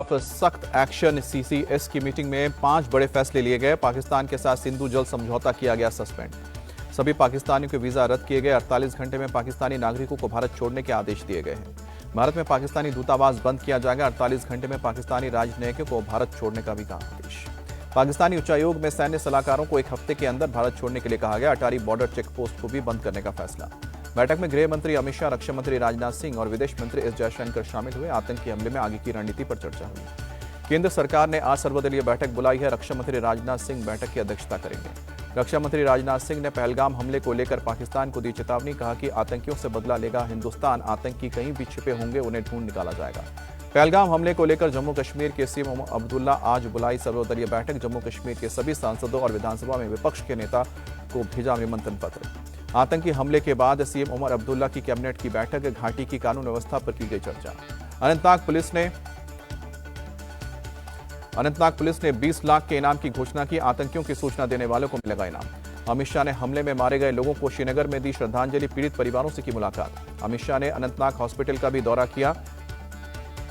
खिलाफ सख्त action. CCS की मीटिंग में 5 बड़े फैसले लिए गए। पाकिस्तान के साथ सिंधु जल समझौता किया गया सस्पेंड। सभी पाकिस्तानियों के वीजा रद्द किए गए। 48 घंटे में पाकिस्तानी नागरिकों को भारत छोड़ने के आदेश दिए गए हैं। भारत में पाकिस्तानी दूतावास बंद किया जाएगा। 48 घंटे में पाकिस्तानी राजनयिकों को भारत छोड़ने का भी कहा आदेश। पाकिस्तानी उच्चायोग में सैन्य सलाहकारों को 1 हफ्ते के अंदर भारत छोड़ने के लिए कहा गया। अटारी बॉर्डर चेक पोस्ट को भी बंद करने का फैसला। बैठक में गृह मंत्री अमित शाह, रक्षा मंत्री राजनाथ सिंह और विदेश मंत्री एस जयशंकर शामिल हुए। आतंकी हमले में आगे की रणनीति पर चर्चा हुई। केंद्र सरकार ने आज सर्वदलीय बैठक बुलाई है। रक्षा मंत्री राजनाथ सिंह बैठक की अध्यक्षता करेंगे। रक्षा मंत्री राजनाथ सिंह ने पहलगाम हमले को लेकर पाकिस्तान को दी चेतावनी। कहा कि आतंकियों से बदला लेगा हिंदुस्तान। आतंकी कहीं भी छिपे होंगे, उन्हें ढूंढ निकाला जाएगा। पहलगाम हमले को लेकर जम्मू कश्मीर के सीएम उमर अब्दुल्ला आज बुलाई सर्वदलीय बैठक। जम्मू कश्मीर के सभी सांसदों और विधानसभा में विपक्ष के नेता को भेजा निमंत्रण पत्र। आतंकी हमले के बाद सीएम उमर अब्दुल्ला की कैबिनेट की बैठक। घाटी की कानून व्यवस्था पर की गई चर्चा। अनंतनाग पुलिस ने 20 लाख के इनाम की घोषणा की। आतंकियों की सूचना देने वालों को मिलेगा इनाम। अमित शाह ने हमले में मारे गए लोगों को श्रीनगर में दी श्रद्धांजलि। पीड़ित परिवारों से की मुलाकात। अमित शाह ने अनंतनाग हॉस्पिटल का भी दौरा किया।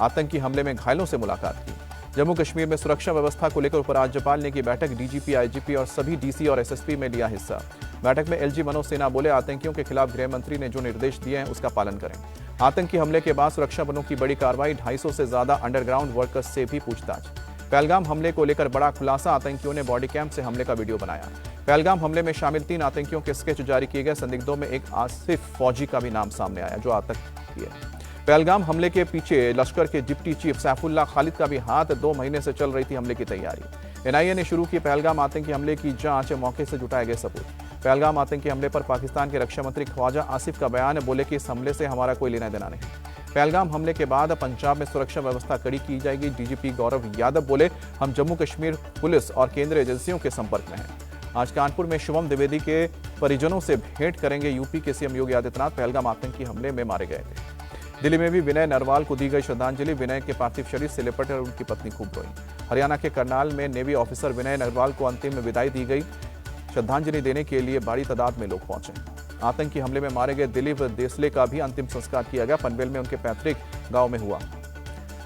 आतंकी हमले में घायलों से मुलाकात की। जम्मू कश्मीर में सुरक्षा व्यवस्था को लेकर उपराज्यपाल ने की बैठक। डीजीपी, आईजीपी और सभी डीसी और एसएसपी में लिया हिस्सा। बैठक में एलजी मनोज सिन्हा बोले, आतंकियों के खिलाफ गृह मंत्री ने जो निर्देश दिए हैं उसका पालन करें। आतंकी हमले के बाद सुरक्षा बलों की बड़ी कार्रवाई। 250 से ज्यादा अंडरग्राउंड वर्कर्स से भी पूछताछ। पहलगाम हमले को लेकर बड़ा खुलासा। आतंकियों ने बॉडी कैंप से हमले का वीडियो बनाया। पहलगाम हमले में शामिल 3 आतंकियों के स्केच जारी किए गए। संदिग्धों में एक आसिफ फौजी का भी नाम सामने आया जो आतंकी है। पहलगाम हमले के पीछे लश्कर के डिप्टी चीफ सैफुल्लाह खालिद का भी हाथ। 2 महीने से चल रही थी हमले की तैयारी। एनआईए ने शुरू की पहलगाम आतंकी हमले की जांच। मौके से जुटाए गए सबूत। पहलगाम आतंकी हमले पर पाकिस्तान के रक्षा मंत्री ख्वाजा आसिफ का बयान। बोले कि इस हमले से हमारा कोई लेना देना नहीं। पहलगाम हमले के बाद पंजाब में सुरक्षा व्यवस्था कड़ी की जाएगी। डीजीपी गौरव यादव बोले, हम जम्मू कश्मीर पुलिस और केंद्रीय एजेंसियों के संपर्क में हैं। आज कानपुर में शुभम द्विवेदी के परिजनों से भेंट करेंगे यूपी के सीएम योगी आदित्यनाथ। पहलगाम आतंकी हमले में मारे गए थे। दिल्ली में भी विनय नरवाल को दी गई श्रद्धांजलि। विनय के पार्थिव शरीर से लिपट कर उनकी पत्नी खूब रोई। हरियाणा के करनाल में नेवी ऑफिसर विनय नरवाल को अंतिम विदाई दी गई। श्रद्धांजलि देने के लिए बड़ी तादाद में लोग पहुंचे। आतंकी हमले में मारे गए दिलीप देसले का भी अंतिम संस्कार किया गया। पनवेल में उनके पैतृक गांव में हुआ।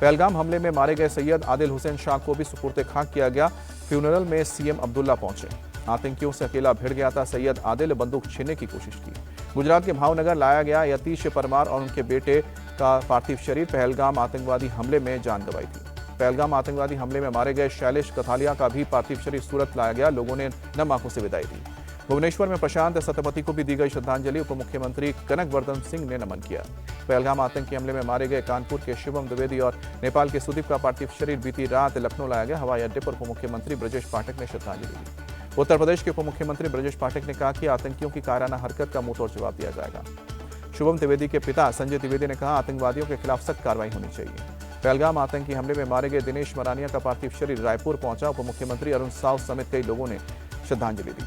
पहलगाम हमले में मारे गए सैयद आदिल हुसैन शाह को भी सुपुर्द खाक किया गया। फ्यूनरल में सीएम अब्दुल्ला पहुंचे। आतंकियों से अकेला भिड़ गया था सैयद आदिल। बंदूक छीनने की कोशिश की। गुजरात के भावनगर लाया गया यतीश परमार और उनके बेटे का पार्थिव शरीर। पहलगाम आतंकवादी हमले में जान गंवाई थी। पहलगाम आतंकवादी हमले में मारे गए शैलेश कथालिया का भी पार्थिव शरीर सूरत लाया गया। लोगों ने नम आंखों से विदाई दी। भुवनेश्वर में प्रशांत सतपथी को भी दी गई श्रद्धांजलि। उप मुख्यमंत्री कनक वर्धन सिंह ने नमन किया। पहलगाम आतंकी हमले में मारे गए कानपुर के शिवम द्विवेदी और नेपाल के सुदीप का पार्थिव शरीर बीती रात लखनऊ लाया गया। हवाई अड्डे पर उप मुख्यमंत्री ब्रजेश पाठक ने श्रद्धांजलि दी। उत्तर प्रदेश के उप मुख्यमंत्री ब्रजेश पाठक ने कहा कि आतंकियों की कायराना हरकत का मुंहतोड़ जवाब दिया जाएगा। शुभम द्विवेदी के पिता संजय द्विवेदी ने कहा, आतंकवादियों के खिलाफ सख्त कार्रवाई होनी चाहिए। पहलगाम आतंकी हमले में मारे गए दिनेश मरानिया का पार्थिव शरीर रायपुर पहुंचा। उप मुख्यमंत्री अरुण साव समेत कई लोगों ने श्रद्धांजलि दी।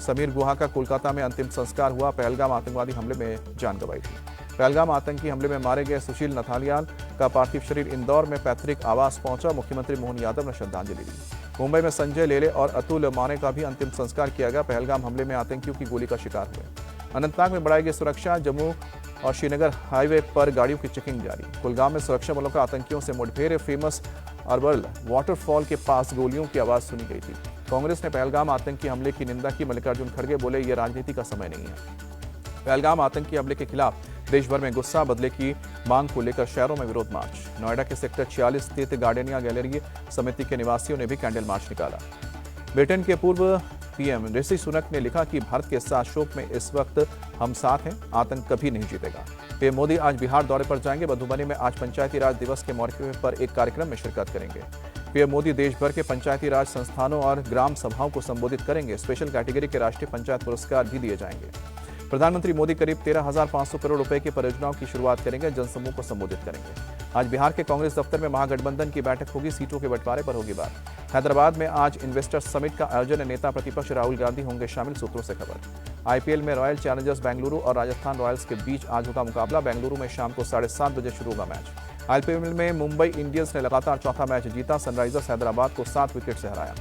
समीर गुहा का कोलकाता में अंतिम संस्कार हुआ। पहलगाम आतंकवादी हमले में जान गंवाई थी। पहलगाम आतंकी हमले में मारे गए सुशील नथालियाल का पार्थिव शरीर इंदौर में पैतृक आवास पहुंचा। मुख्यमंत्री मोहन यादव ने श्रद्धांजलि दी। मुंबई में संजय लेले और अतुल माने का भी अंतिम संस्कार किया गया। पहलगाम हमले में आतंकियों की गोली का शिकार हुए। अनंतनाग में बढ़ाई गई सुरक्षा। जम्मू और श्रीनगर हाईवे पर गाड़ियों की चेकिंग जारी। कुलगाम में सुरक्षा बलों का आतंकियों से मुठभेड़। फेमस अरवल वाटरफॉल के पास गोलियों की आवाज सुनी गई थी। कांग्रेस ने पहलगाम आतंकी हमले की निंदा की। मल्लिकार्जुन खड़गे बोले, ये राजनीति का समय नहीं है। पहलगाम आतंकी हमले के खिलाफ देश भर में गुस्सा। बदले की मांग को लेकर शहरों में विरोध मार्च। नोएडा के सेक्टर 46 स्थित गार्डेनिया गैलरी समिति के निवासियों ने भी कैंडल मार्च निकाला। ब्रिटेन के पूर्व पीएम ऋषि सुनक ने लिखा कि भारत के साथ शोक में इस वक्त हम साथ हैं। आतंक कभी नहीं जीतेगा। पीएम मोदी आज बिहार दौरे पर जाएंगे। मधुबनी में आज पंचायती राज दिवस के मौके पर एक कार्यक्रम में शिरकत करेंगे। पीएम मोदी देश भर के पंचायती राज संस्थानों और ग्राम सभाओं को संबोधित करेंगे। स्पेशल कैटेगरी के राष्ट्रीय पंचायत पुरस्कार भी दिए जाएंगे। प्रधानमंत्री मोदी करीब 13,500 करोड़ रुपए की परियोजनाओं की शुरुआत करेंगे। जनसमूह को संबोधित करेंगे। आज बिहार के कांग्रेस दफ्तर में महागठबंधन की बैठक होगी। सीटों के बंटवारे पर होगी बात। हैदराबाद में आज इन्वेस्टर्स समिट का आयोजन। नेता प्रतिपक्ष राहुल गांधी होंगे शामिल, सूत्रों से खबर। आईपीएल में रॉयल चैलेंजर्स बेंगलुरु और राजस्थान रॉयल्स के बीच आज होगा मुकाबला। बेंगलुरु में शाम को 7:30 बजे शुरू होगा मैच। आईपीएल में मुंबई इंडियंस ने लगातार चौथा मैच जीता। सनराइजर्स हैदराबाद को 7 विकेट से हराया।